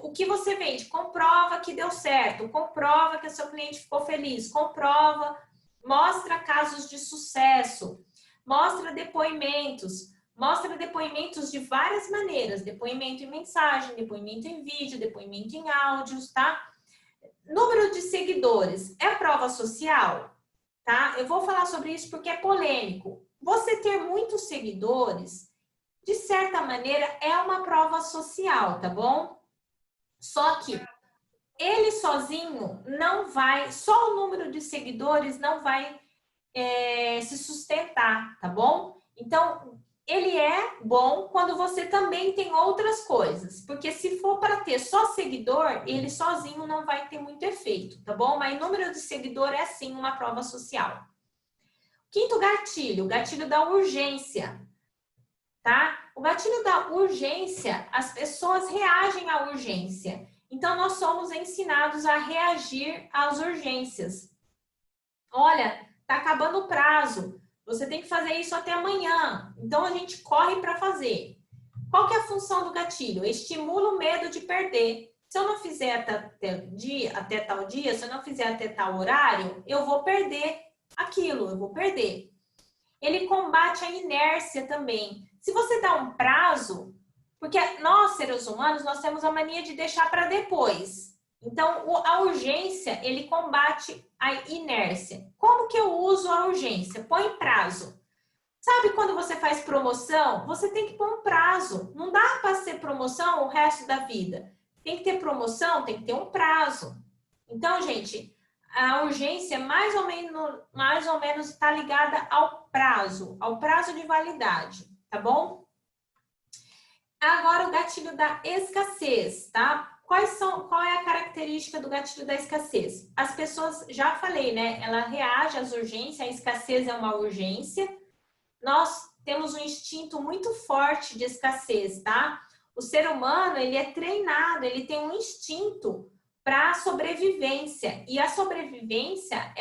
Speaker 1: o que você vende? Comprova que deu certo, comprova que o seu cliente ficou feliz, comprova, mostra casos de sucesso, mostra depoimentos. Mostra depoimentos de várias maneiras, depoimento em mensagem, depoimento em vídeo, depoimento em áudios, tá? Número de seguidores, é prova social, tá? Eu vou falar sobre isso porque é polêmico. Você ter muitos seguidores, de certa maneira, é uma prova social, tá bom? Só que ele sozinho não vai, só o número de seguidores não vai se sustentar, tá bom? Então, ele é bom quando você também tem outras coisas, porque se for para ter só seguidor, ele sozinho não vai ter muito efeito, tá bom? Mas número de seguidor é sim uma prova social. Quinto gatilho, o gatilho da urgência, tá? O gatilho da urgência, as pessoas reagem à urgência. Então, nós somos ensinados a reagir às urgências. Olha, tá acabando o prazo. Você tem que fazer isso até amanhã. Então, a gente corre para fazer. Qual que é a função do gatilho? Estimula o medo de perder. Se eu não fizer até tal dia, se eu não fizer até tal horário, eu vou perder aquilo, eu vou perder. Ele combate a inércia também. Se você dá um prazo, porque nós, seres humanos, nós temos a mania de deixar para depois. Então, a urgência, ele combate a inércia. Como que eu uso a urgência? Põe prazo. Sabe quando você faz promoção? Você tem que pôr um prazo. Não dá para ser promoção o resto da vida. Tem que ter promoção, tem que ter um prazo. Então, gente, a urgência mais ou menos está ligada ao prazo de validade, tá bom? Agora o gatilho da escassez, tá? Qual é a característica do gatilho da escassez? As pessoas, já falei, né? Ela reage às urgências, a escassez é uma urgência. Nós temos um instinto muito forte de escassez, tá? O ser humano, ele é treinado, ele tem um instinto para sobrevivência. E a sobrevivência,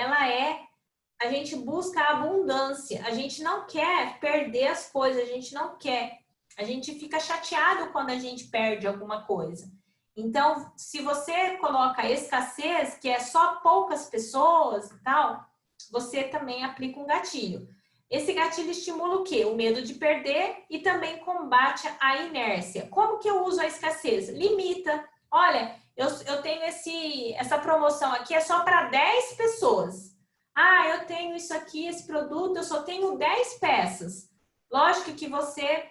Speaker 1: a gente busca a abundância. A gente não quer perder as coisas, a gente não quer. A gente fica chateado quando a gente perde alguma coisa. Então, se você coloca escassez, que é só poucas pessoas e tal, você também aplica um gatilho. Esse gatilho estimula o quê? O medo de perder e também combate a inércia. Como que eu uso a escassez? Limita. Olha, eu tenho essa promoção aqui, é só para 10 pessoas. Ah, eu tenho isso aqui, esse produto, eu só tenho 10 peças. Lógico que você...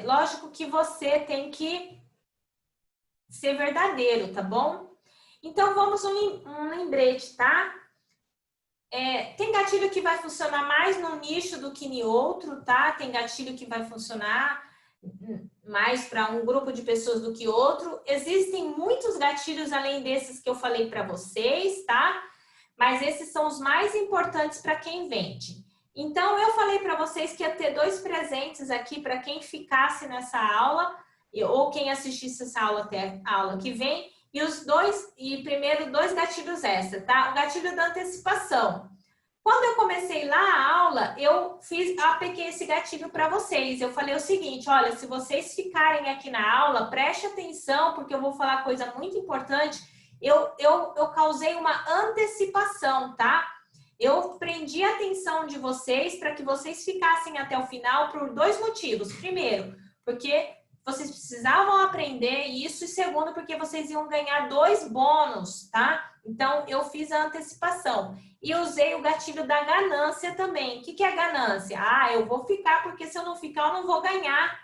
Speaker 1: lógico que você tem que ser verdadeiro, tá bom? Então, vamos um lembrete, tá? Tem gatilho que vai funcionar mais num nicho do que em outro, tá? Tem gatilho que vai funcionar mais para um grupo de pessoas do que outro. Existem muitos gatilhos além desses que eu falei para vocês, tá? Mas esses são os mais importantes para quem vende. Então, eu falei para vocês que ia ter 2 presentes aqui para quem ficasse nessa aula ou quem assistisse essa aula até a aula que vem. E primeiro, 2 gatilhos extra, tá? O gatilho da antecipação. Quando eu comecei lá a aula, eu apliquei esse gatilho para vocês. Eu falei o seguinte, olha, se vocês ficarem aqui na aula, preste atenção, porque eu vou falar coisa muito importante. Eu causei uma antecipação, tá? Eu prendi a atenção de vocês para que vocês ficassem até o final por 2 motivos. Primeiro, porque vocês precisavam aprender isso, e segundo, porque vocês iam ganhar 2 bônus, tá? Então, eu fiz a antecipação. E usei o gatilho da ganância também. O que é ganância? Ah, eu vou ficar, porque se eu não ficar, eu não vou ganhar.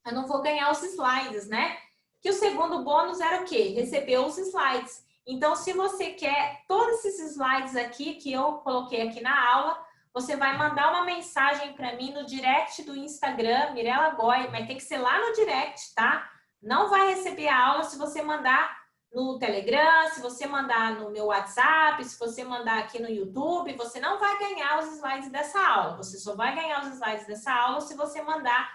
Speaker 1: Eu não vou ganhar os slides, né? Que o segundo bônus era o quê? Receber os slides. Então, se você quer todos esses slides aqui, que eu coloquei aqui na aula, você vai mandar uma mensagem para mim no direct do Instagram, Mirela Goy, mas tem que ser lá no direct, tá? Não vai receber a aula se você mandar no Telegram, se você mandar no meu WhatsApp, se você mandar aqui no YouTube, você não vai ganhar os slides dessa aula. Você só vai ganhar os slides dessa aula se você mandar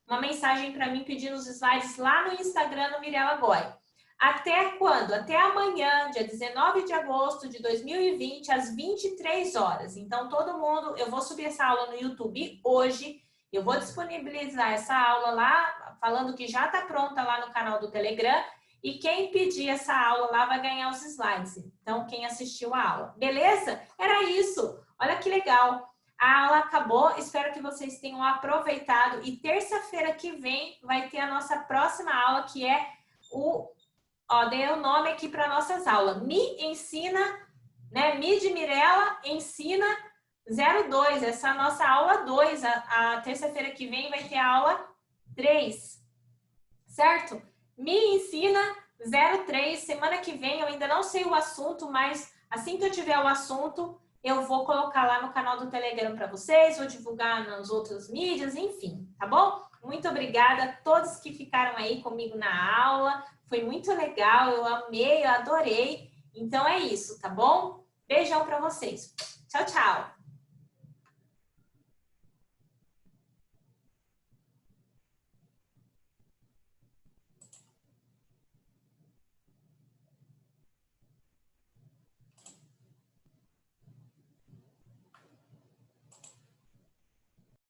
Speaker 1: uma mensagem para mim pedindo os slides lá no Instagram, no Mirela Goy. Até quando? Até amanhã, dia 19 de agosto de 2020, às 23 horas. Então, todo mundo, eu vou subir essa aula no YouTube hoje, eu vou disponibilizar essa aula lá, falando que já está pronta lá no canal do Telegram, e quem pedir essa aula lá vai ganhar os slides. Então, quem assistiu a aula. Beleza? Era isso. Olha que legal. A aula acabou, espero que vocês tenham aproveitado, e terça-feira que vem vai ter a nossa próxima aula, que é dei o nome aqui para nossas aulas. Me ensina, né? Mi de Mirela ensina 02. Essa é a nossa aula 2. A terça-feira que vem vai ter a aula 3. Certo? Me ensina 03. Semana que vem eu ainda não sei o assunto, mas assim que eu tiver o assunto, eu vou colocar lá no canal do Telegram para vocês, vou divulgar nas outras mídias, enfim, tá bom? Muito obrigada a todos que ficaram aí comigo na aula. Foi muito legal, eu amei, eu adorei. Então é isso, tá bom? Beijão para vocês. Tchau, tchau.